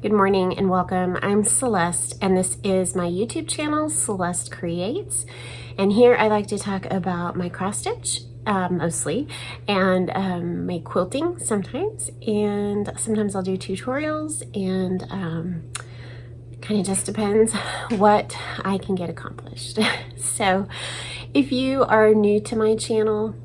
Good morning and welcome. I'm Celeste and this is my YouTube channel, Celeste Creates. And here I like to talk about my cross stitch mostly, and my quilting sometimes, and sometimes I'll do tutorials, and kind of just depends what I can get accomplished. So if you are new to my channel,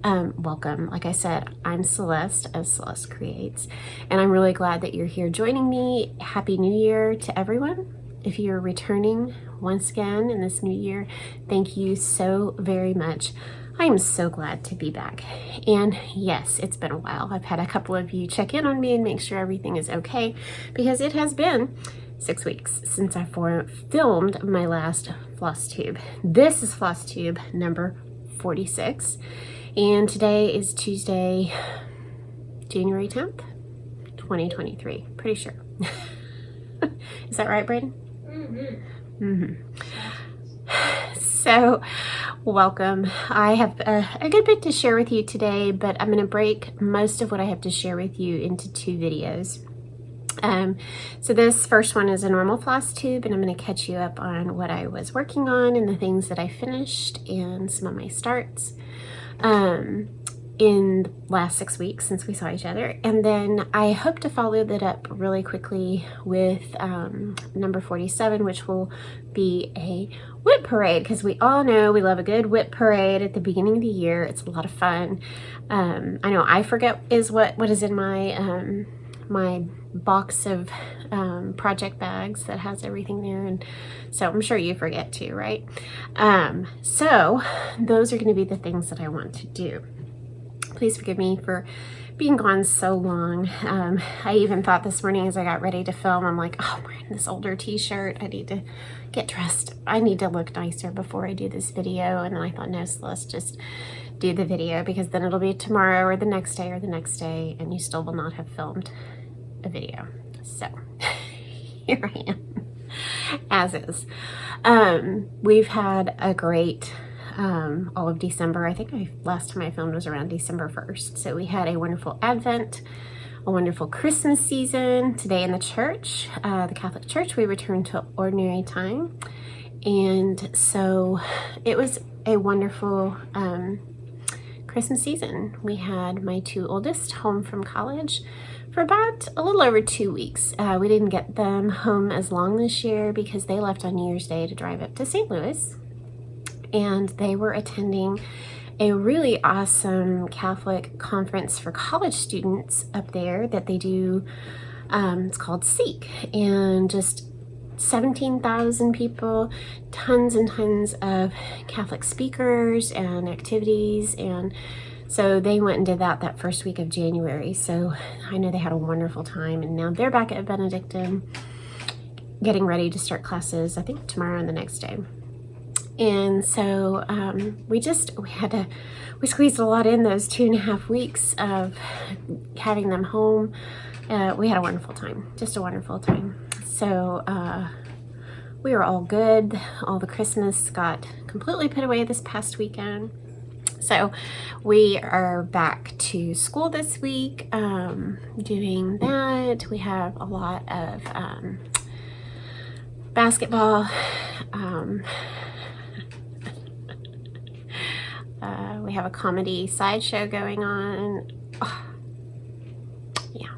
welcome. Like I said, I'm Celeste of Celeste Creates, and I'm really glad that you're here joining me. Happy New Year to everyone. If you're returning once again in this new year, thank you so very much. I am so glad to be back. And yes, it's been a while. I've had a couple of you check in on me and make sure everything is okay, because it has been 6 weeks since I filmed my last FlossTube. This is FlossTube number 46. And today is Tuesday, January 10th, 2023. Pretty sure. Is that right, Braden? So, welcome. I have a good bit to share with you today, but I'm going to break most of what I have to share with you into 2 videos. So this first one is a normal floss tube, and I'm going to catch you up on what I was working on and the things that I finished and some of my starts in the last 6 weeks since we saw each other. And then I hope to follow that up really quickly with number 47, which will be a whip parade, because we all know we love a good whip parade at the beginning of the year. It's a lot of fun. I know I forget what is in my my box of project bags that has everything there, and so I'm sure you forget too, right? So those are going to be the things that I want to do. Please forgive me for being gone so long. I even thought this morning as I got ready to film, I'm like, oh, I'm wearing this older t-shirt. I need to get dressed. I need to look nicer before I do this video. And then I thought, no, Celeste, just do the video, because then it'll be tomorrow or the next day, and you still will not have filmed a video. So here I am, as is. We've had a great all of December. I think last time I filmed was around December 1st. So we had a wonderful Advent, a wonderful Christmas season. Today in the church, the Catholic Church, we returned to ordinary time. And so it was a wonderful Christmas season. We had my 2 oldest home from college for about a little over 2 weeks. We didn't get them home as long this year because they left on New Year's Day to drive up to St. Louis. And they were attending a really awesome Catholic conference for college students up there that they do. It's called Seek, and just 17,000 people, tons and tons of Catholic speakers and activities. And so they went and did that first week of January. So I know they had a wonderful time, and now they're back at Benedictine getting ready to start classes, I think tomorrow and the next day. And so we squeezed a lot in those 2.5 weeks of having them home. We had a wonderful time, just a wonderful time. So we were all good. All the Christmas got completely put away this past weekend. So we are back to school this week, doing that. We have a lot of basketball. We have a comedy sideshow going on. Oh, yeah,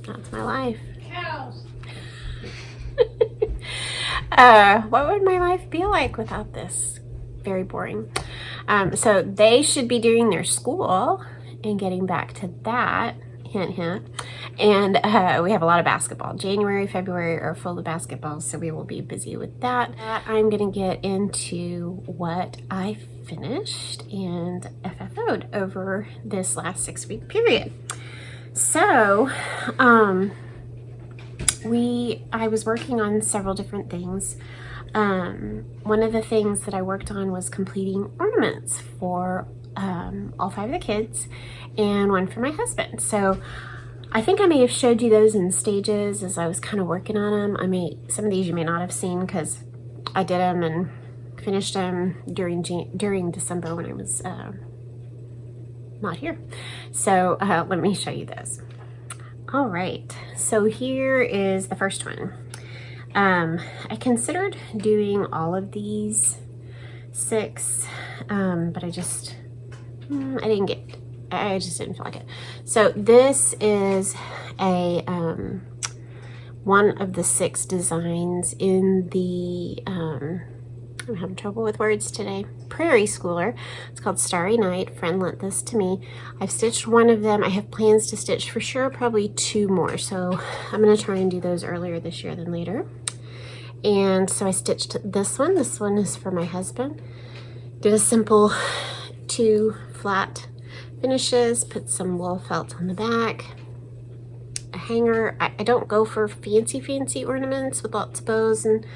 that's my life. Cows. What would my life be like without this? Very boring. So they should be doing their school and getting back to that. Hint, hint. And we have a lot of basketball. January, February are full of basketball, so we will be busy with that. I'm going to get into what I finished and FFO'd over this last 6-week period. So, I was working on several different things. One of the things that I worked on was completing ornaments for all 5 of the kids and one for my husband. So I think I may have showed you those in stages as I was kind of working on them. Some of these you may not have seen because I did them and finished them during December when I was not here. So let me show you those. All right, so here is the first one. I considered doing all of these 6, but I just didn't feel like it. So this is a one of the 6 designs in the I'm having trouble with words today. Prairie Schooler. It's called Starry Night. Friend lent this to me. I've stitched one of them. I have plans to stitch for sure probably 2 more. So I'm going to try and do those earlier this year than later. And so I stitched this one. This one is for my husband. Did a simple 2 flat finishes. Put some wool felt on the back. A hanger. I don't go for fancy ornaments with lots of bows and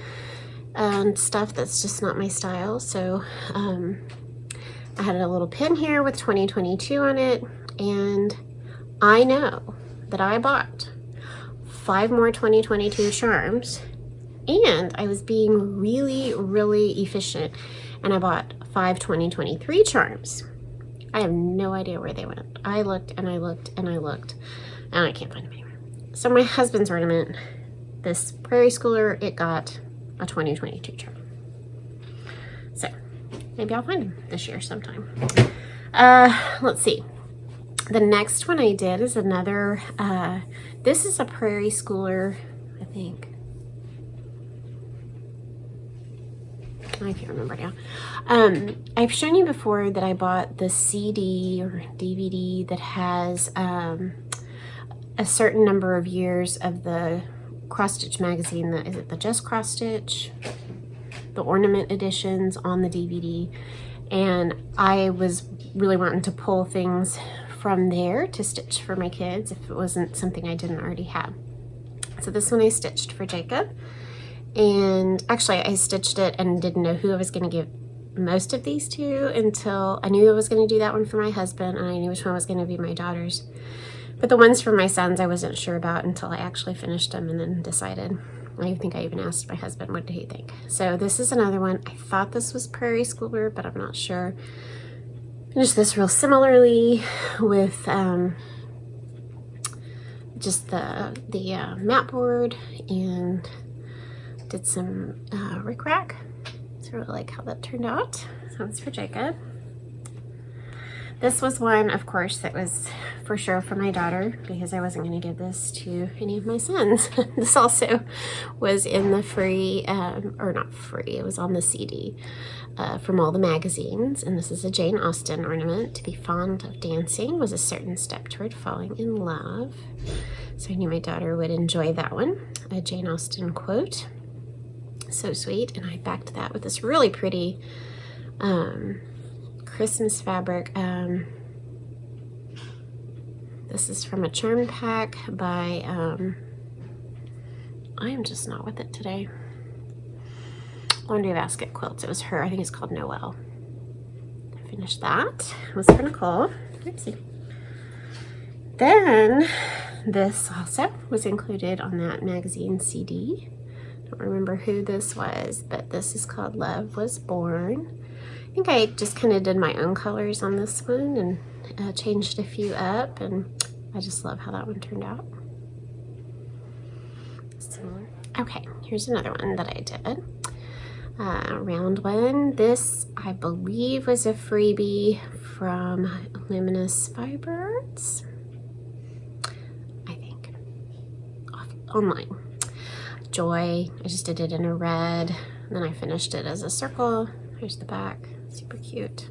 stuff. That's just not my style. So I had a little pin here with 2022 on it, and I know that I bought 5 more 2022 charms, and I was being really efficient, and I bought 5 2023 charms. I have no idea where they went. I looked and I looked and I looked, and I can't find them anywhere. So my husband's ornament, this Prairie Schooler, it got a 2022 charm. So maybe I'll find them this year sometime. Let's see. The next one I did is another, this is a Prairie Schooler, I think. I can't remember now. I've shown you before that I bought the CD or DVD that has a certain number of years of the Cross Stitch magazine. Is it the Just Cross Stitch? The ornament editions on the DVD. And I was really wanting to pull things from there to stitch for my kids if it wasn't something I didn't already have. So this one I stitched for Jacob. And actually I stitched it and didn't know who I was going to give most of these to until I knew I was going to do that one for my husband, and I knew which one was going to be my daughter's. But the ones for my sons I wasn't sure about until I actually finished them and then decided. I think I even asked my husband, what did he think? So this is another one. I thought this was Prairie Schooler, but I'm not sure. Finished this real similarly with just the mat board, and did some rickrack. So I really like how that turned out. So it's for Jacob. This was one, of course, that was for sure for my daughter, because I wasn't going to give this to any of my sons. This also was in the free, or not free, it was on the CD from all the magazines. And this is a Jane Austen ornament. To be fond of dancing was a certain step toward falling in love. So I knew my daughter would enjoy that one. A Jane Austen quote. So sweet. And I backed that with this really pretty Christmas fabric. This is from a charm pack by I am just not with it today. Laundry Basket Quilts. It was her. I think it's called Noelle. I finished that. It was for Nicole. Oopsie. Then this also was included on that magazine CD. Don't remember who this was, but this is called Love Was Born. I think I just kind of did my own colors on this one and changed a few up, and I just love how that one turned out. Similar. Okay, here's another one that I did. Round one. This, I believe, was a freebie from Luminous Fibers. I think. Online. Joy. I just did it in a red, and then I finished it as a circle. Here's the back. Super cute.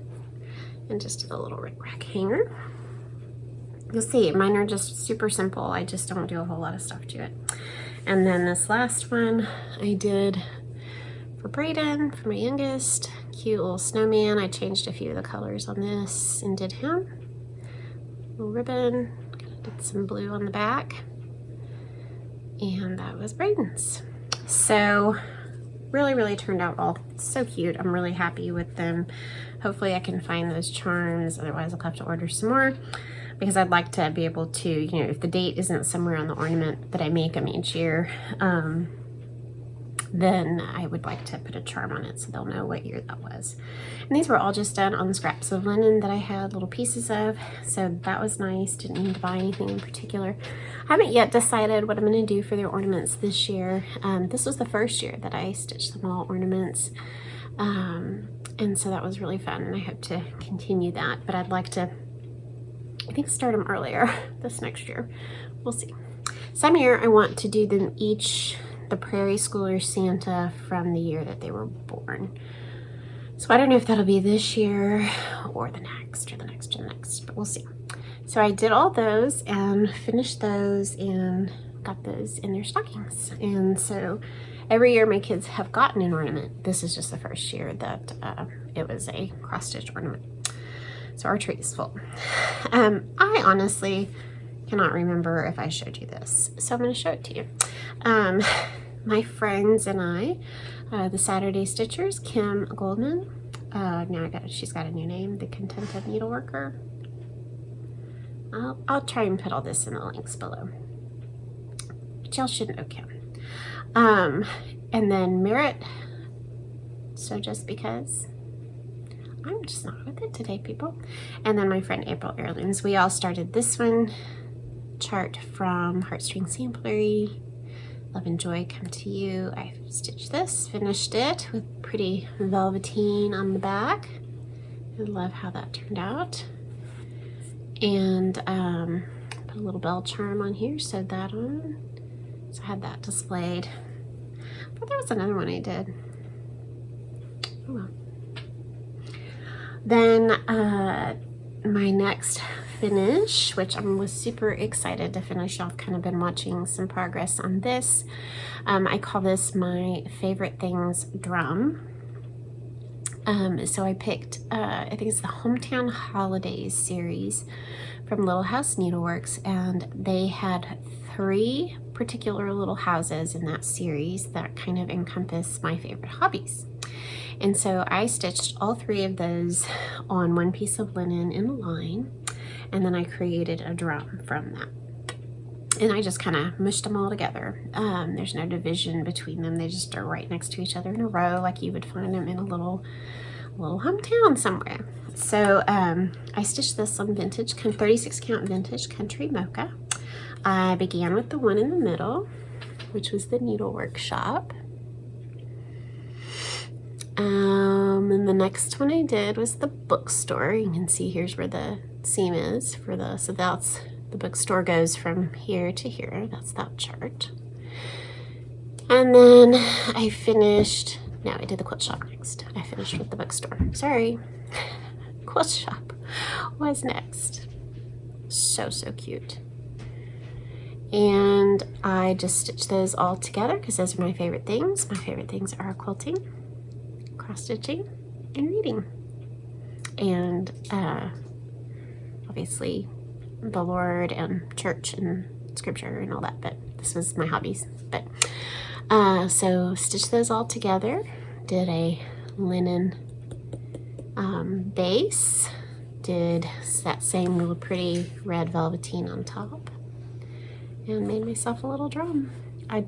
And just did a little rickrack hanger. You'll see, mine are just super simple. I just don't do a whole lot of stuff to it. And then this last one I did for Brayden, for my youngest. Cute little snowman. I changed a few of the colors on this and did him. Little ribbon. Did some blue on the back. And that was Brayden's. So really turned out all so cute. I'm really happy with them. Hopefully I can find those charms. Otherwise I'll have to order some more, because I'd like to be able to, you know, if the date isn't somewhere on the ornament that I make them each year, then I would like to put a charm on it so they'll know what year that was. And these were all just done on scraps of linen that I had little pieces of, so that was nice. Didn't need to buy anything in particular. I haven't yet decided what I'm going to do for their ornaments this year. This was the first year that I stitched them all ornaments, and so that was really fun, and I hope to continue that, but I'd like to, I think, start them earlier this next year. We'll see. Some year I want to do them each the Prairie Schooler Santa from the year that they were born. So I don't know if that'll be this year or the next or the next or the next, but we'll see. So I did all those and finished those and got those in their stockings. And so every year my kids have gotten an ornament. This is just the first year that it was a cross-stitch ornament. So our tree is full. I honestly cannot remember if I showed you this, so I'm going to show it to you. My friends and I, the Saturday Stitchers, Kim Goldman, she's got a new name, the Contented Needleworker. I'll try and put all this in the links below, but y'all should know Kim. And then Merritt, So Just Because. I'm just not with it today, people. And then my friend April Heirlooms. We all started this one chart from Heartstring Samplery. Love and Joy Come to You. I stitched this, finished it with pretty velveteen on the back. I love how that turned out. And put a little bell charm on here, sewed that on. So I had that displayed. But there was another one I did. Oh well. Then my next finish, which I was super excited to finish off, kind of been watching some progress on this. I call this my Favorite Things drum. So I picked, I think it's the Hometown Holidays series from Little House Needleworks, and they had 3 particular little houses in that series that kind of encompass my favorite hobbies. And so I stitched all 3 of those on one piece of linen in a line, and then I created a drum from that. And I just kind of mushed them all together. There's no division between them. They just are right next to each other in a row, like you would find them in a little hometown somewhere. So I stitched this on vintage, 36 count vintage country mocha. I began with the one in the middle, which was the Needlework Shop. And the next one I did was the bookstore. You can see here's where the seam is for the, so that's, the bookstore goes from here to here. That's that chart. And then I finished, no, I did the quilt shop next. I finished with the bookstore. Sorry. Quilt shop was next. So cute. And I just stitched those all together because those are my favorite things. My favorite things are quilting, cross-stitching, and reading. And obviously the Lord and church and scripture and all that, but this was my hobbies. But so stitched those all together, did a linen base, did that same little pretty red velveteen on top, and made myself a little drum. I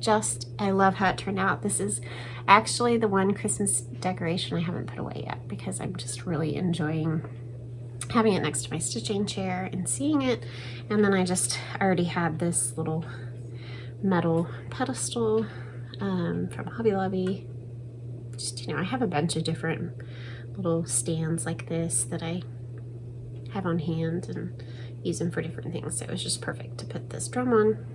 love how it turned out. This is actually the one Christmas decoration I haven't put away yet because I'm just really enjoying having it next to my stitching chair and seeing it. And then I already had this little metal pedestal from Hobby Lobby. Just, you know, I have a bunch of different little stands like this that I have on hand and use them for different things. So it was just perfect to put this drum on.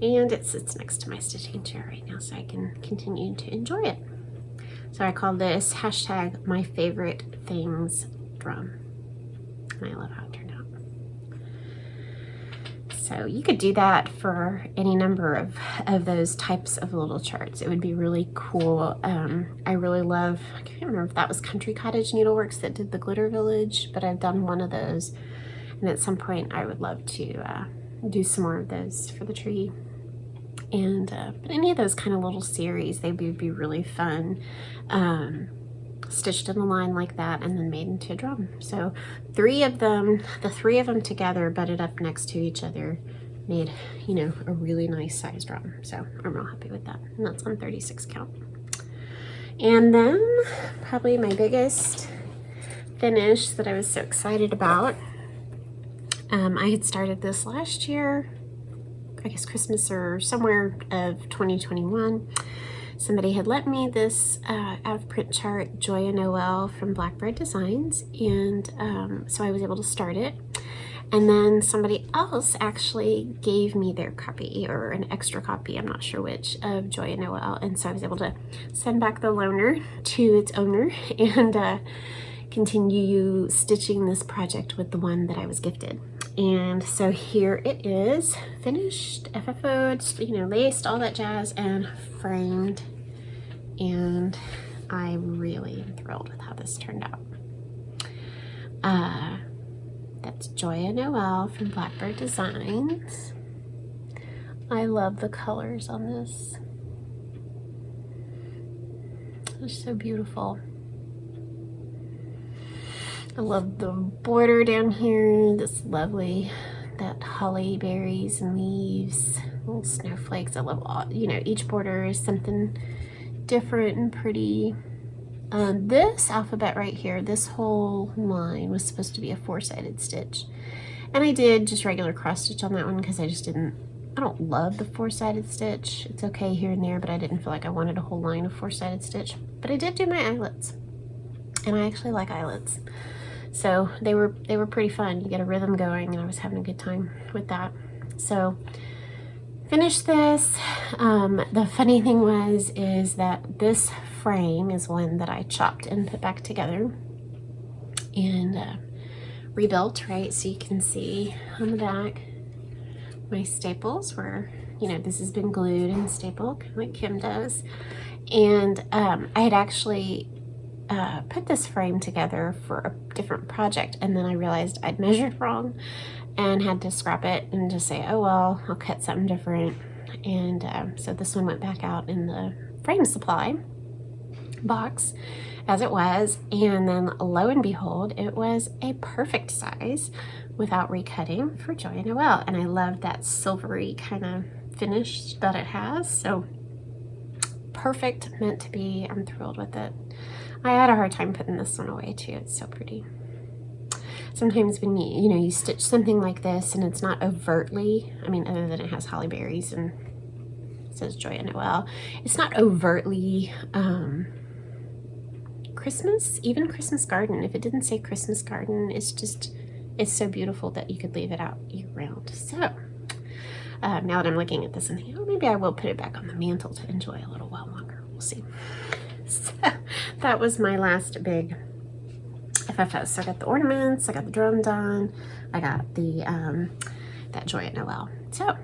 And it sits next to my stitching chair right now so I can continue to enjoy it. So I call this hashtag my favorite things drum. And I love how it turned out. So you could do that for any number of those types of little charts. It would be really cool. I really love, I can't remember if that was Country Cottage Needleworks that did the Glitter Village, but I've done one of those. And at some point I would love to do some more of those for the tree. And but any of those kind of little series, they would be really fun. Stitched in a line like that and then made into a drum. So the 3 of them together butted up next to each other made, you know, a really nice size drum. So I'm real happy with that. And that's on 36 count. And then probably my biggest finish that I was so excited about. I had started this last year, I guess Christmas or somewhere of 2021. Somebody had lent me this out of print chart, Joy and Noel from Blackbird Designs, and so I was able to start it. And then somebody else actually gave me their copy, or an extra copy, I'm not sure which, of Joy and Noel, and so I was able to send back the loaner to its owner and continue stitching this project with the one that I was gifted. And so here it is, finished, FFO'd, you know, laced, all that jazz, and framed. And I really am thrilled with how this turned out. That's Joy and Noel from Blackbird Designs. I love the colors on this. They're so beautiful. I love the border down here, this lovely, that holly berries and leaves, little snowflakes. I love all, you know, each border is something different and pretty. This alphabet right here, this whole line was supposed to be a 4-sided stitch. And I did just regular cross stitch on that one because I don't love the 4-sided stitch. It's okay here and there, but I didn't feel like I wanted a whole line of 4-sided stitch. But I did do my eyelets, and I actually like eyelets. So they were pretty fun. You get a rhythm going, and I was having a good time with that. So finished this. The funny thing is that this frame is one that I chopped and put back together and rebuilt, right? So you can see on the back my staples were, you know, this has been glued and stapled like Kim does. And I had actually put this frame together for a different project, and then I realized I'd measured wrong and had to scrap it and just say, oh well, I'll cut something different. And so this one went back out in the frame supply box as it was, and then lo and behold, it was a perfect size without recutting for Joy and Noel. And I love that silvery kind of finish that it has. So perfect, meant to be. I'm thrilled with it. I had a hard time putting this one away too. It's so pretty. Sometimes when you stitch something like this and it's not overtly, I mean, other than it has holly berries and it says Joy and Noel, it's not overtly Christmas, even Christmas garden. If it didn't say Christmas garden, it's so beautiful that you could leave it out year round. So now that I'm looking at this and thinking, oh, maybe I will put it back on the mantle to enjoy a little while longer. We'll see. So that was my last big FFO. So I got the ornaments, I got the drum done, I got the that Joy at Noel. So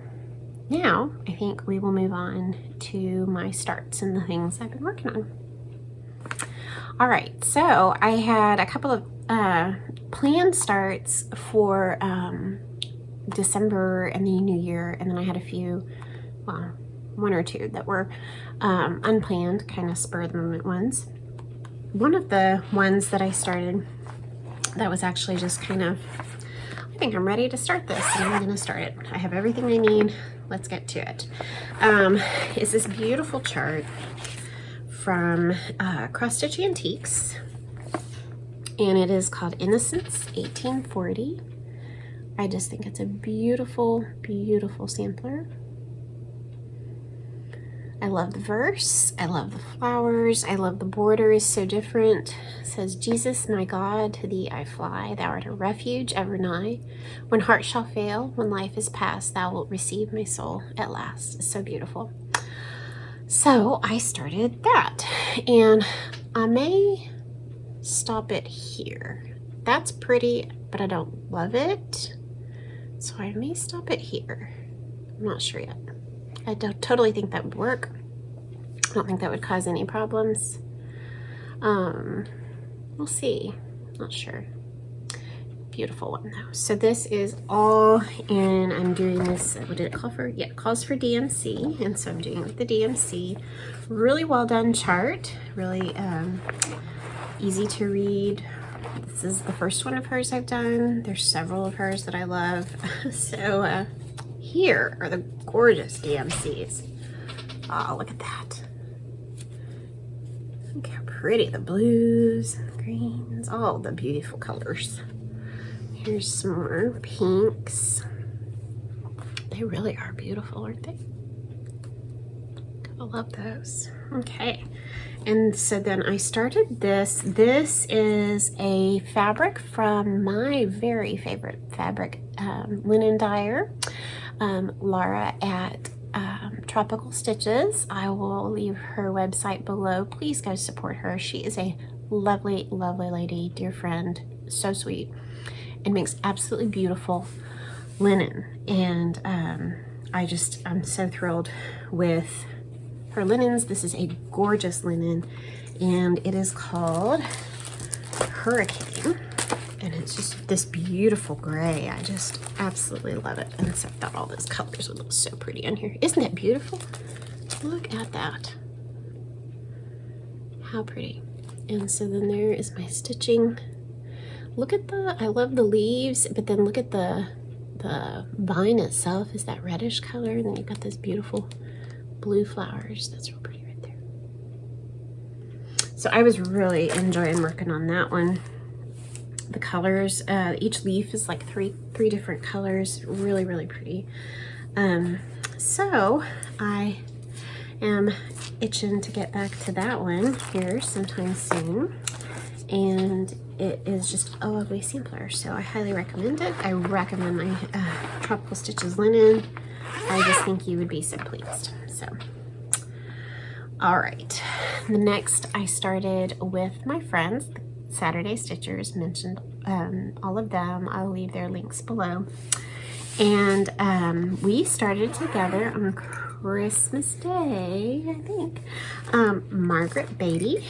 now I think we will move on to my starts and the things I've been working on. All right, so I had a couple of planned starts for December and the New Year, and then I had a few, well, one or two that were unplanned, kind of spur of the moment ones. One of the ones that I started that was actually just kind of, I think I'm ready to start this, and I'm gonna start it. I have everything I need. Let's get to it. Is this beautiful chart from Cross Stitch Antiques, and it is called Innocence 1840. I just think it's a beautiful, beautiful sampler. I love the verse, I love the flowers, I love the border is so different. It says, Jesus, my God, to thee I fly, thou art a refuge ever nigh. When heart shall fail, when life is past, thou wilt receive my soul at last. It's so beautiful. So I started that, and I may stop it here. That's pretty, but I don't love it. So I may stop it here. I'm not sure yet. I don't totally think that would work. I don't think that would cause any problems. We'll see. Not sure. Beautiful one though. So this is all in, I'm doing this, what did it call for? Yeah, it calls for DMC, and so I'm doing it with the DMC. Really well done chart. Really easy to read. This is the first one of hers I've done. There's several of hers that I love. So here are the gorgeous DMCs. Oh, look at that. Look how pretty, the blues, greens, all the beautiful colors. Here's some more pinks. They really are beautiful, aren't they? I love those. Okay, and so then I started this. This is a fabric from my very favorite fabric linen dyer, Laura at Tropical Stitches. I will leave her website below. Please go support her. She is a lovely, lovely lady, dear friend, so sweet, and makes absolutely beautiful linen. And I'm so thrilled with her linens. This is a gorgeous linen, and it is called Hurricane, and it's just this beautiful gray. I just absolutely love it. And so I thought all those colors would look so pretty on here. Isn't that beautiful? Look at that. How pretty. And so then there is my stitching. Look at I love the leaves, but then look at the vine itself is that reddish color, and then you've got this beautiful blue flowers. That's real pretty right there. So I was really enjoying working on that one. The colors, each leaf is like three different colors. Really, really pretty. So I am itching to get back to that one here sometime soon. And it is just a lovely sampler, so I highly recommend it. I recommend my Tropical Stitches linen. I just think you would be so pleased. So, all right. The next I started with my friends, the Saturday Stitchers, mentioned all of them. I'll leave their links below. And we started together on Christmas Day, I think. Margaret Beatty.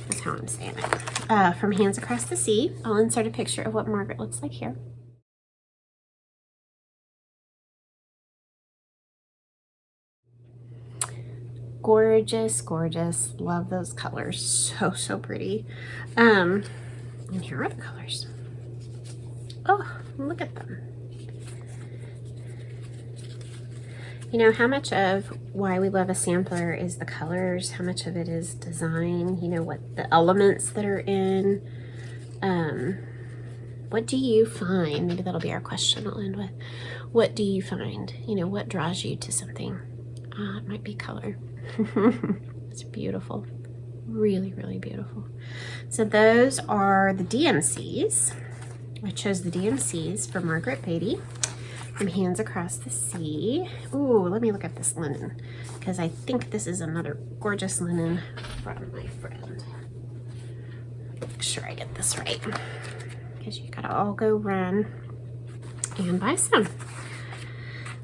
That's how I'm saying it. From Hands Across the Sea. I'll insert a picture of what Margaret looks like here. Gorgeous, gorgeous. Love those colors. So, so pretty. And here are the colors. Oh, look at them. You know, how much of why we love a sampler is the colors, how much of it is design, you know, what the elements that are in. What do you find? Maybe that'll be our question I'll end with. What do you find? You know, what draws you to something? It might be color. It's beautiful. Really, really beautiful. So those are the DMCs. I chose the DMCs for Margaret Beatty from Hands Across the Sea. Ooh, let me look at this linen, because I think this is another gorgeous linen from my friend. Make sure I get this right, because you gotta all go run and buy some.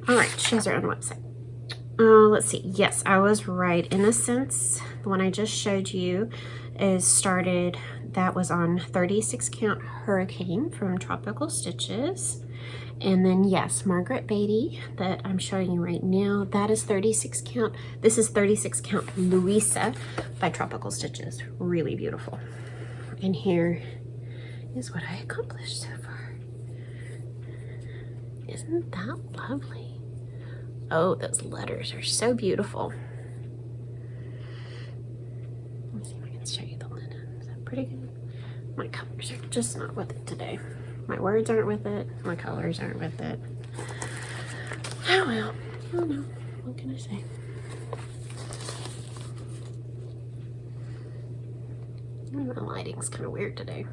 All right, she has her own website. Let's see. Yes, I was right. In a sense, the one I just showed you is started, that was on 36 count Hurricane from Tropical Stitches. And then yes, Margaret Beatty that I'm showing you right now, that is 36 count. This is 36 count Louisa by Tropical Stitches. Really beautiful. And here is what I accomplished so far. Isn't that lovely? Oh, those letters are so beautiful. Let me see if I can show you the linen. Is that pretty good? My colors are just not with it today. My words aren't with it. My colors aren't with it. Oh well. I don't know. What can I say? My lighting's kind of weird today.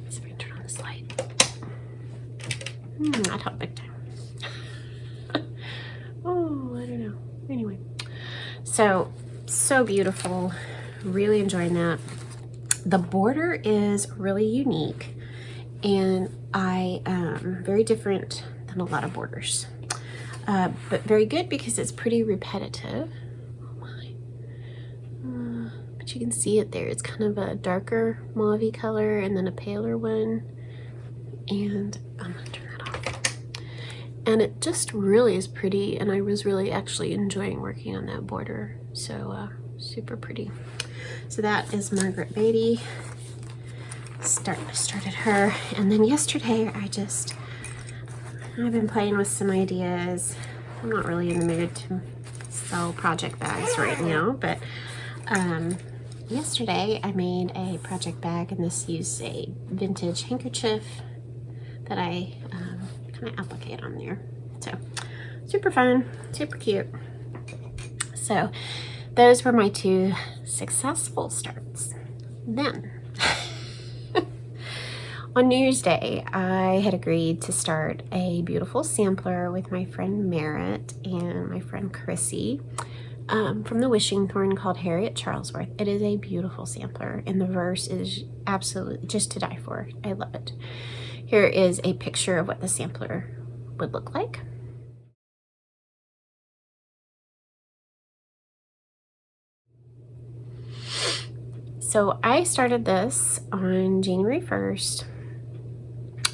Let's see if I can turn on this light. I talk big time. Oh, I don't know. Anyway, so beautiful. Really enjoying that. The border is really unique, and very different than a lot of borders, but very good because it's pretty repetitive. Oh my! But you can see it there. It's kind of a darker mauve color, and then a paler one. And I'm gonna turn that off. And it just really is pretty, and I was really actually enjoying working on that border. So super pretty. So that is Margaret Beatty. I started her, and then yesterday I've been playing with some ideas. I'm not really in the mood to sell project bags right now, but yesterday I made a project bag, and this used a vintage handkerchief that I kind of applicate on there. So super fun, super cute. So those were my 2 successful starts. Then on New Year's Day, I had agreed to start a beautiful sampler with my friend Merritt and my friend Chrissy from the Wishing Thorn called Harriet Charlesworth. It is a beautiful sampler, and the verse is absolutely just to die for. I love it. Here is a picture of what the sampler would look like. So I started this on January 1st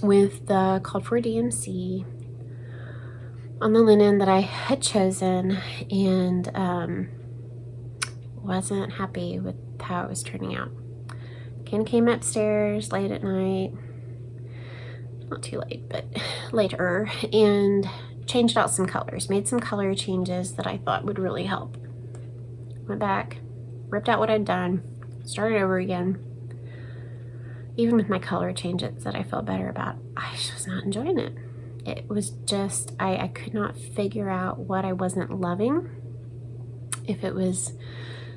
with the called for DMC on the linen that I had chosen, and wasn't happy with how it was turning out. Ken came upstairs late at night, not too late, but later, and changed out some colors, made some color changes that I thought would really help. Went back, ripped out what I'd done, started over again. Even with my color changes that I felt better about, I just was not enjoying it. It was just, I could not figure out what I wasn't loving. If it was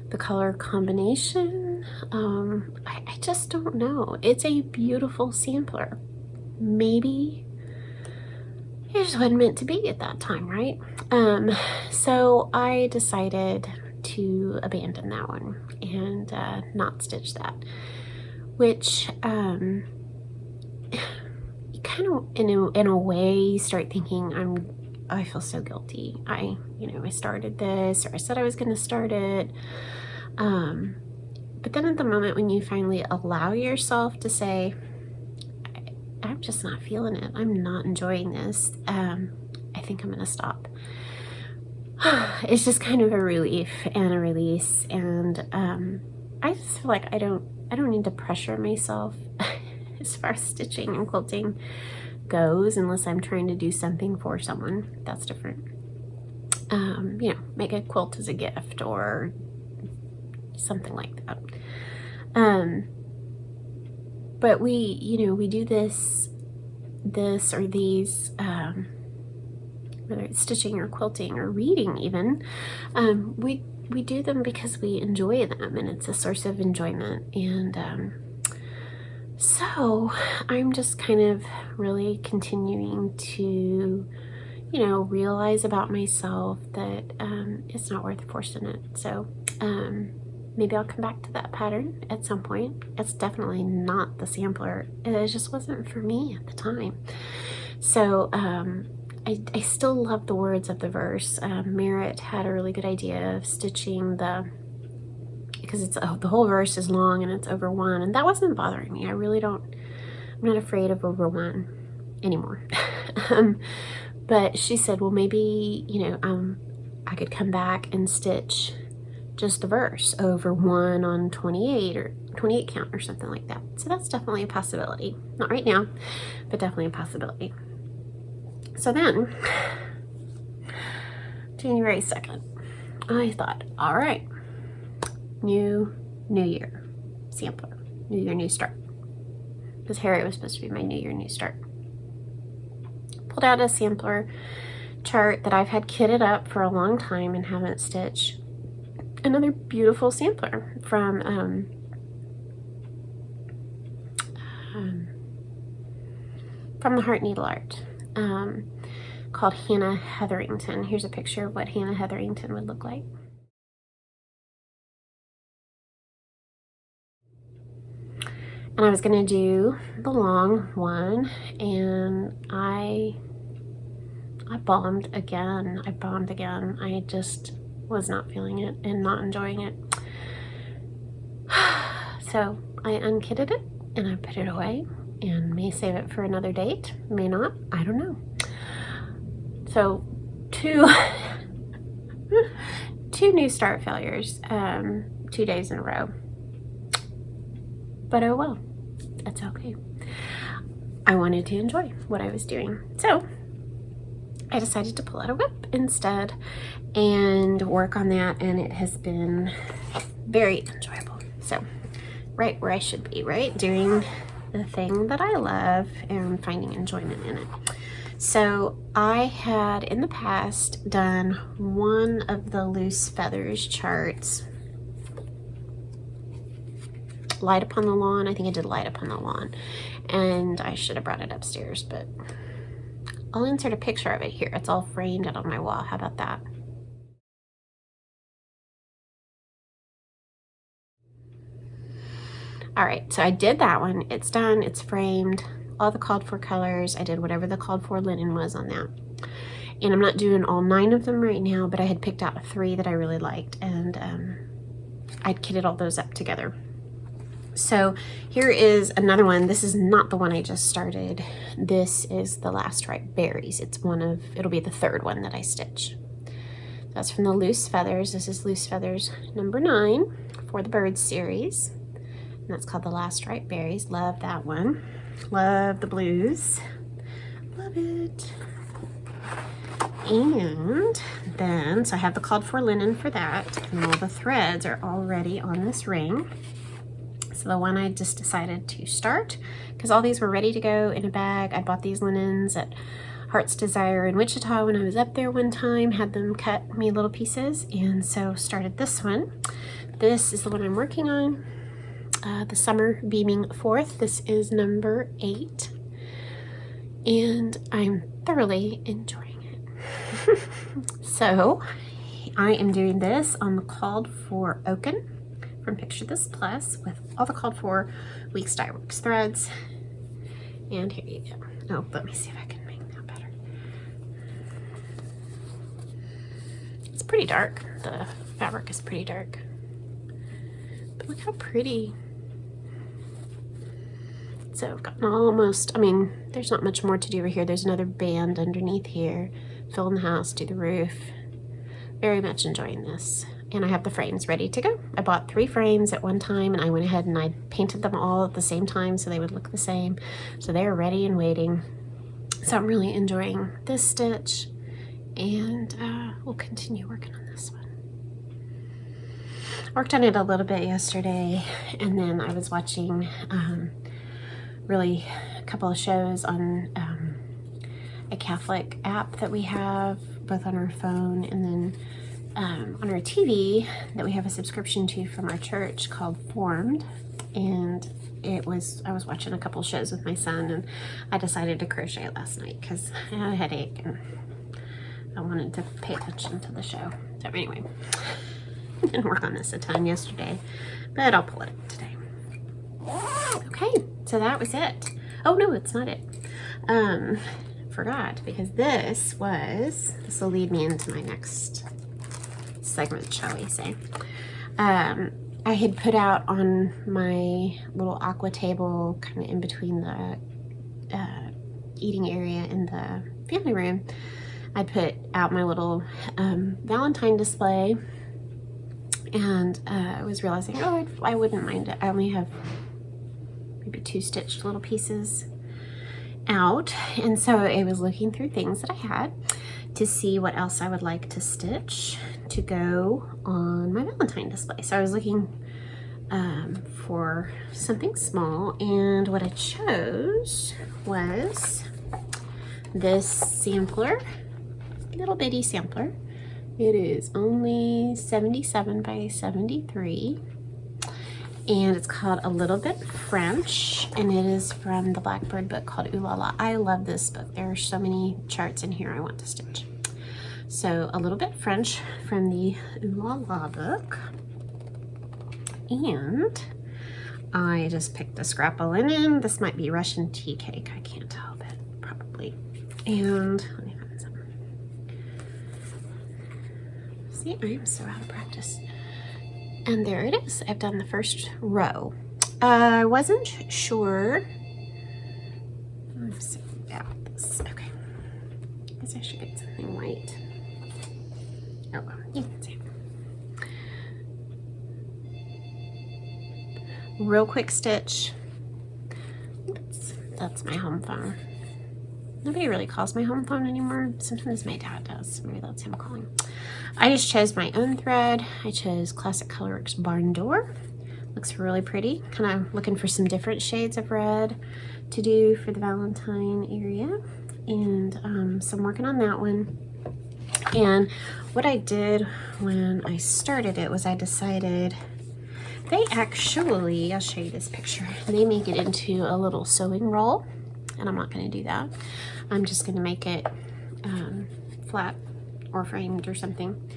the color combination, I just don't know. It's a beautiful sampler. Maybe it just wasn't meant to be at that time, right? So I decided to abandon that one and not stitch that. Which you kind of in a way start thinking, I feel so guilty. I started this, or I said I was going to start it, but then at the moment when you finally allow yourself to say, I'm just not feeling it, I'm not enjoying this, I think I'm going to stop. It's just kind of a relief and a release, and I just feel like I don't need to pressure myself as far as stitching and quilting goes, unless I'm trying to do something for someone. That's different. Make a quilt as a gift or something like that. But we do this or these, whether it's stitching or quilting or reading even, we do them because we enjoy them, and it's a source of enjoyment. And so I'm just kind of really continuing to, realize about myself that it's not worth forcing it. So maybe I'll come back to that pattern at some point. It's definitely not the sampler. It just wasn't for me at the time. So I still love the words of the verse. Merritt had a really good idea of stitching because it's the whole verse is long and it's over 1, and that wasn't bothering me. I'm not afraid of over 1 anymore. But she said, well, maybe I could come back and stitch just the verse over 1 on 28 or 28 count or something like that. So that's definitely a possibility. Not right now, but definitely a possibility. So then, January 2nd, I thought, all right, new year sampler, new year, new start. Because Harriet was supposed to be my new year, new start. Pulled out a sampler chart that I've had kitted up for a long time and haven't stitched. Another beautiful sampler from the Heart Needle Art. Called Hannah Hetherington. Here's a picture of what Hannah Hetherington would look like. And I was going to do the long one, and I bombed again. I just was not feeling it and not enjoying it. So I unkitted it and I put it away, and may save it for another date, may not, I don't know. So two new start failures, 2 days in a row. But oh well, that's okay. I wanted to enjoy what I was doing. So I decided to pull out a whip instead and work on that, and it has been very enjoyable. So right where I should be, right? Doing the thing that I love and finding enjoyment in it. So I had in the past done one of the loose feathers charts, Light Upon the Lawn. I think I did Light Upon the Lawn, and I should have brought it upstairs, but I'll insert a picture of it here. It's all framed out on my wall. How about that? All right, so I did that one. It's done, it's framed, all the called for colors. I did whatever the called for linen was on that. And I'm not doing all 9 of them right now, but I had picked out 3 that I really liked, and I'd kitted all those up together. So here is another one. This is not the one I just started. This is the Last Ripe Berries. It's it'll be the 3rd one that I stitch. That's from the Loose Feathers. This is Loose Feathers number 9 for the Birds series. And that's called the Last Ripe Berries. Love that one. Love the blues. Love it. And then, so I have the called for linen for that, and all the threads are already on this ring. So the one I just decided to start, because all these were ready to go in a bag. I bought these linens at Heart's Desire in Wichita when I was up there one time, had them cut me little pieces, and so started this one. This is the one I'm working on, the Summer Beaming Forth. This is number 8, and I'm thoroughly enjoying it. So I am doing this on the called for Oaken from Picture This Plus with all the called for Weeks Dye Works threads. And here you go. Oh, let me see if I can make that better. It's pretty dark. The fabric is pretty dark. But look how pretty. So I've gotten almost, I mean, there's not much more to do over here. There's another band underneath here. Fill in the house, do the roof. Very much enjoying this. And I have the frames ready to go. I bought 3 frames at one time, and I went ahead and I painted them all at the same time so they would look the same. So they're ready and waiting. So I'm really enjoying this stitch, and we'll continue working on this one. Worked on it a little bit yesterday, and then I was watching really a couple of shows on a Catholic app that we have both on our phone and then on our TV that we have a subscription to from our church called Formed. And I was watching a couple shows with my son, and I decided to crochet last night because I had a headache and I wanted to pay attention to the show. So anyway, I didn't work on this a ton yesterday, but I'll pull it up today. Okay, so that was it. Oh no, it's not it. Forgot, because this will lead me into my next segment, shall we say. I had put out on my little aqua table, kind of in between the eating area and the family room, I put out my little Valentine display, and I was realizing, oh, I wouldn't mind it. I only have maybe 2 stitched little pieces out, and so I was looking through things that I had to see what else I would like to stitch to go on my Valentine display. So I was looking for something small, and what I chose was this sampler, little bitty sampler. It is only 77 by 73, and it's called A Little Bit French, and it is from the Blackbird book called Ooh La La. I love this book. There are so many charts in here I want to stitch. So A Little Bit French from the Ooh La La book. And I just picked a scrap of linen. This might be Russian tea cake. I can't tell, but probably. And let me find some. See, I am so out of practice. And there it is. I've done the first row. I wasn't sure. Let's see about this. Okay. I guess I should get something white. Oh, well, you can see. Real quick stitch. Oops, that's my home phone. Nobody really calls my home phone anymore. Sometimes my dad does. Maybe that's him calling. I just chose my own thread. I chose Classic Colorworks Barn Door. Looks really pretty. Kind of looking for some different shades of red to do for the Valentine area. And so I'm working on that one. And what I did when I started it was I decided they actually, I'll show you this picture, they make it into a little sewing roll. And I'm not going to do that. I'm just going to make it flat or framed or something.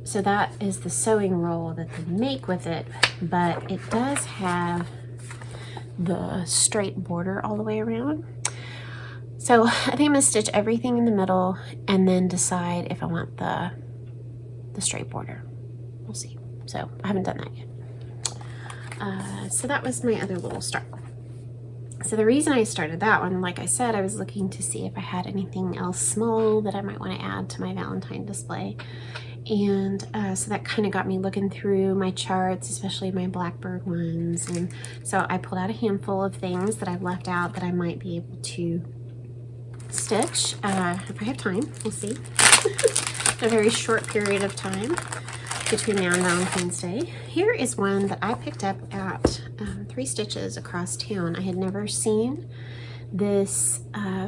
So that is the sewing roll that they make with it, but it does have the straight border all the way around. So I think I'm going to stitch everything in the middle and then decide if I want the straight border. We'll see. So I haven't done that yet. So that was my other little start. So the reason I started that one, like I said, I was looking to see if I had anything else small that I might want to add to my Valentine display. And so that kind of got me looking through my charts, especially my Blackbird ones. And so I pulled out a handful of things that I've left out that I might be able to stitch if I have time. We'll see. A very short period of time between now and Valentine's Day. Here is one that I picked up at 3 Stitches across town. I had never seen this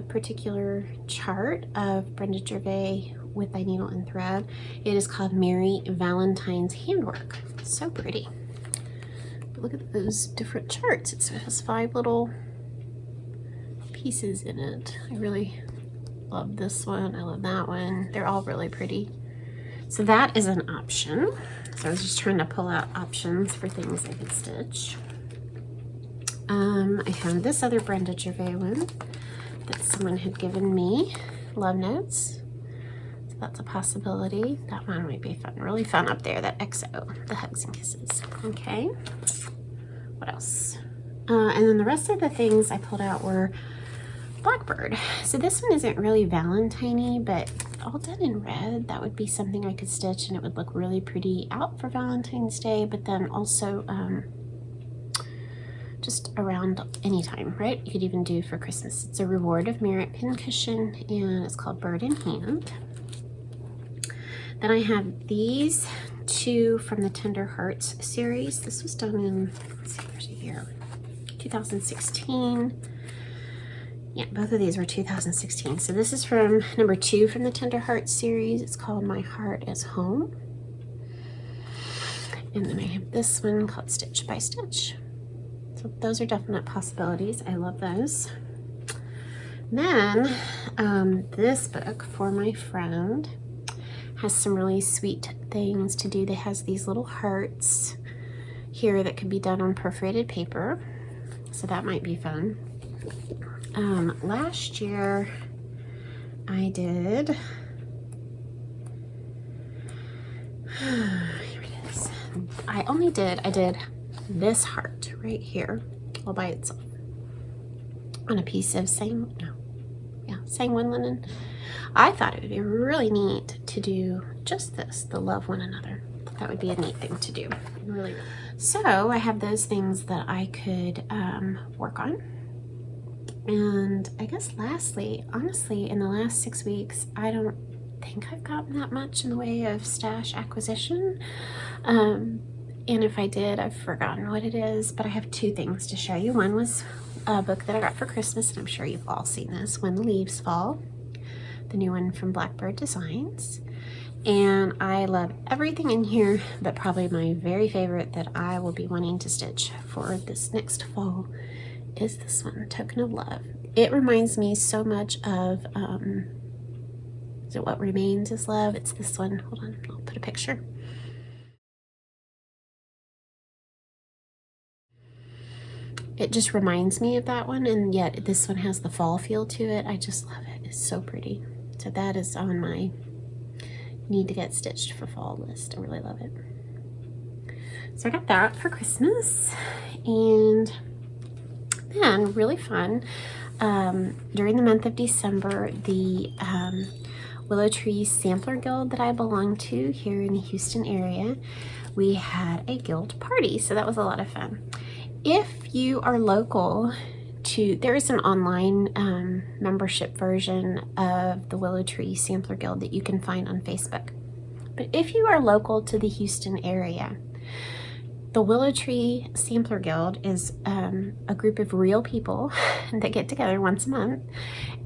particular chart of Brenda Gervais with Thy Needle and Thread. It is called Merry Valentine's Handwork. So pretty. But look at those different charts. It has 5 little pieces in it. I really love this one. I love that one. They're all really pretty. So that is an option. So I was just trying to pull out options for things I could stitch. I have this other Brenda Gervais one that someone had given me, Love Notes. So that's a possibility. That one might be fun, really fun up there, that XO, the Hugs and Kisses. Okay, what else? And then the rest of the things I pulled out were Blackbird. So this one isn't really Valentine-y, but all done in red. That would be something I could stitch and it would look really pretty out for Valentine's Day, but then also just around anytime, right? You could even do for Christmas. It's a Reward of Merit pincushion and it's called Bird in Hand. Then I have these 2 from the Tender Hearts series. This was done in, let's see, there's a year, 2016. Yeah, both of these were 2016. So this is from number 2 from the Tender Hearts series. It's called My Heart is Home. And then I have this one called Stitch by Stitch. So those are definite possibilities. I love those. Then this book for my friend has some really sweet things to do. It has these little hearts here that could be done on perforated paper. So that might be fun. Last year I did, here it is. I did this heart right here all by itself on a piece of sanguine linen. I thought it would be really neat to do just this, the Love One Another. That would be a neat thing to do. Really. So I have those things that I could work on. And I guess lastly, honestly, in the last 6 weeks, I don't think I've gotten that much in the way of stash acquisition. And if I did, I've forgotten what it is, but I have 2 things to show you. One was a book that I got for Christmas, and I'm sure you've all seen this, When the Leaves Fall, the new one from Blackbird Designs. And I love everything in here, but probably my very favorite that I will be wanting to stitch for this next fall is this one, Token of Love. It reminds me so much of, is it What Remains is Love? It's this one. Hold on, I'll put a picture. It just reminds me of that one, and yet this one has the fall feel to it. I just love it. It's so pretty. So that is on my need to get stitched for fall list. I really love it. So I got that for Christmas, and then really fun. During the month of December, the Willow Tree Sampler Guild that I belong to here in the Houston area, we had a guild party, so that was a lot of fun. If you are local there is an online membership version of the Willow Tree Sampler Guild that you can find on Facebook. But if you are local to the Houston area, the Willow Tree Sampler Guild is a group of real people that get together once a month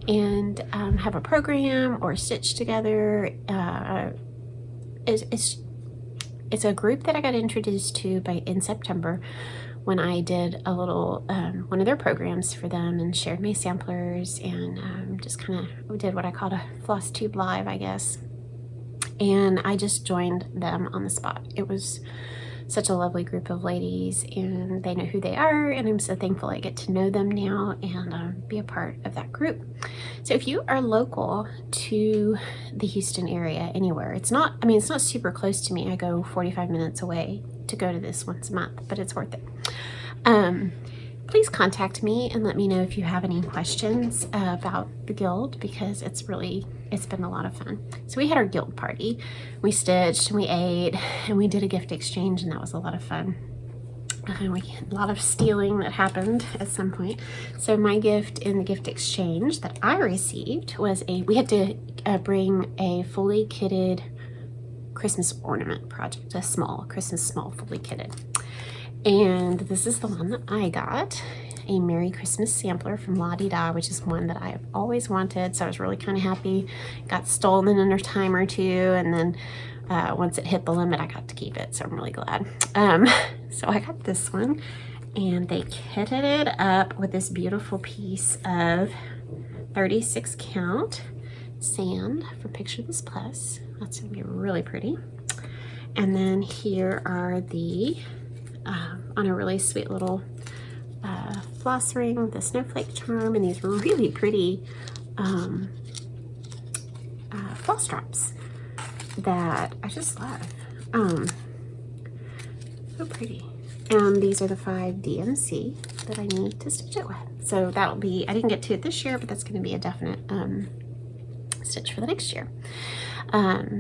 and have a program or stitch together. It's a group that I got introduced to in September when I did a little one of their programs for them and shared my samplers and just kind of did what I called a FlossTube live, I guess. And I just joined them on the spot. It was such a lovely group of ladies, and they know who they are, and I'm so thankful I get to know them now and be a part of that group. So if you are local to the Houston area anywhere, it's not super close to me. I go 45 minutes away to go to this once a month, but it's worth it. Please contact me and let me know if you have any questions about the guild, because it's been a lot of fun. So we had our guild party. We stitched and we ate and we did a gift exchange, and that was a lot of fun. We had a lot of stealing that happened at some point. So my gift in the gift exchange that I received was we had to bring a fully kitted Christmas ornament project, a Christmas small fully kitted. And this is the one that I got, a Merry Christmas sampler from La Di Da, which is one that I have always wanted. So I was really kind of happy. Got stolen in a time or two, and then once it hit the limit, I got to keep it. So I'm really glad. So I got this one, and they kitted it up with this beautiful piece of 36 count sand from Picture This Plus. That's gonna be really pretty. And then here are the on a really sweet little floss ring, the snowflake charm, and these really pretty floss drops that I just love. So pretty. And these are the 5 DMC that I need to stitch it with. So that'll be, I didn't get to it this year, but that's going to be a definite stitch for the next year.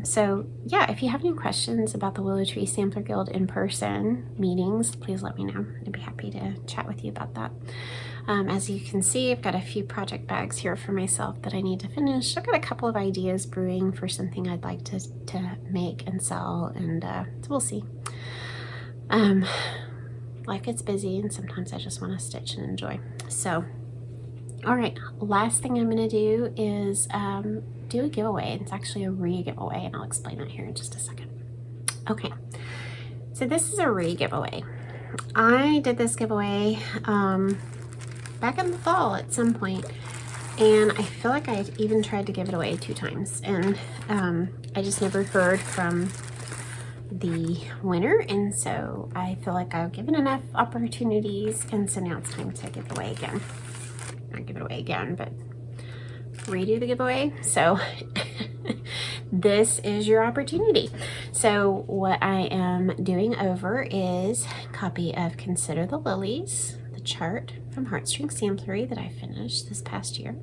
So yeah, if you have any questions about the Willow Tree Sampler Guild in-person meetings, please let me know. I'd be happy to chat with you about that. As you can see, I've got a few project bags here for myself that I need to finish. I've got a couple of ideas brewing for something I'd like to make and sell, and so we'll see. Life gets busy, and sometimes I just want to stitch and enjoy. So, all right, last thing I'm going to do is do a giveaway. It's actually a re-giveaway, and I'll explain that here in just a second. Okay, so this is a re-giveaway. I did this giveaway back in the fall at some point, and I feel like I even tried to give it away 2 times, and I just never heard from the winner, and so I feel like I've given enough opportunities, and so now it's time to give it away again. Not give it away again, but redo the giveaway. So this is your opportunity. So what I am doing over is a copy of Consider the Lilies, the chart from Heartstring Samplery that I finished this past year.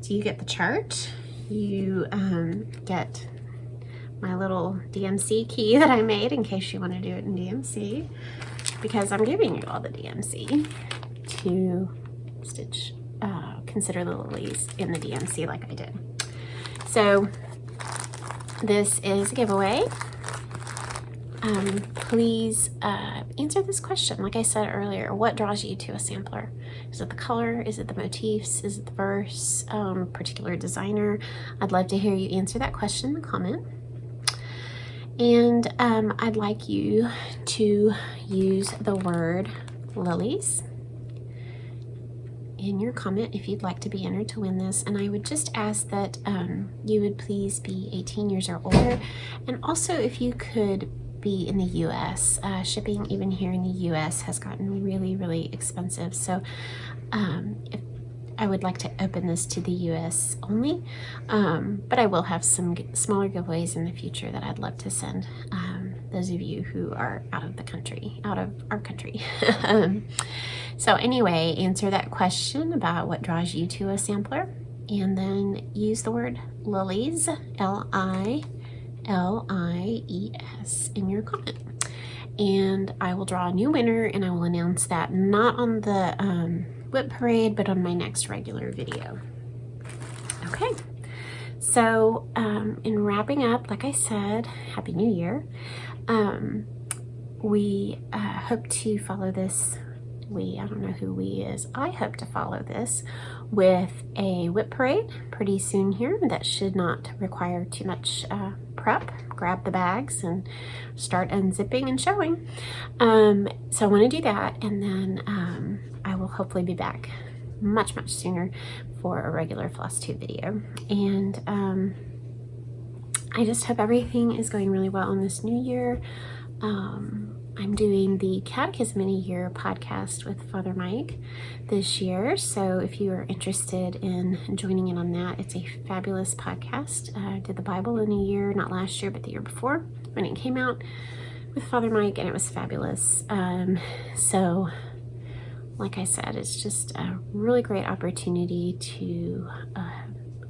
So you get the chart, you get my little DMC key that I made in case you want to do it in DMC, because I'm giving you all the DMC to stitch Consider the Lilies in the DMC like I did. So this is a giveaway. Please answer this question. Like I said earlier, what draws you to a sampler? Is it the color? Is it the motifs? Is it the verse? Particular designer? I'd love to hear you answer that question in the comment. And I'd like you to use the word lilies in your comment if you'd like to be entered to win this. And I would just ask that you would please be 18 years or older, and also if you could be in the US. Shipping even here in the US has gotten really, really expensive, so if I would like to open this to the US only, but I will have some smaller giveaways in the future that I'd love to send those of you who are out of our country. So anyway, answer that question about what draws you to a sampler, and then use the word lilies, L-I-L-I-E-S, in your comment. And I will draw a new winner, and I will announce that not on the whip parade, but on my next regular video. Okay, so in wrapping up, like I said, Happy New Year. We hope to follow this. I don't know who we is. I hope to follow this with a whip parade pretty soon here. That should not require too much prep. Grab the bags and start unzipping and showing. So I want to do that, and then I will hopefully be back much sooner for a regular FlossTube video. And I just hope everything is going really well in this new year. I'm doing the Catechism in a Year podcast with Father Mike this year, so if you are interested in joining in on that, it's a fabulous podcast. I did the Bible in a year, not last year, but the year before when it came out with Father Mike, and it was fabulous. So like I said, it's just a really great opportunity to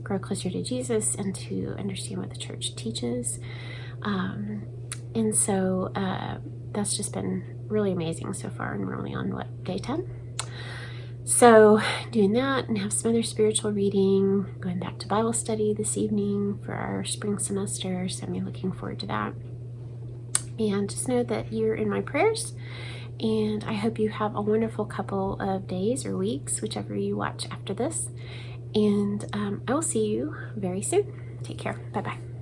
grow closer to Jesus and to understand what the church teaches. And so that's just been really amazing so far, and we're only on day 10. So doing that, and have some other spiritual reading, going back to Bible study this evening for our spring semester, so I'm looking forward to that. And just know that you're in my prayers, and I hope you have a wonderful couple of days or weeks, whichever you watch after this, and I will see you very soon. Take care. Bye-bye.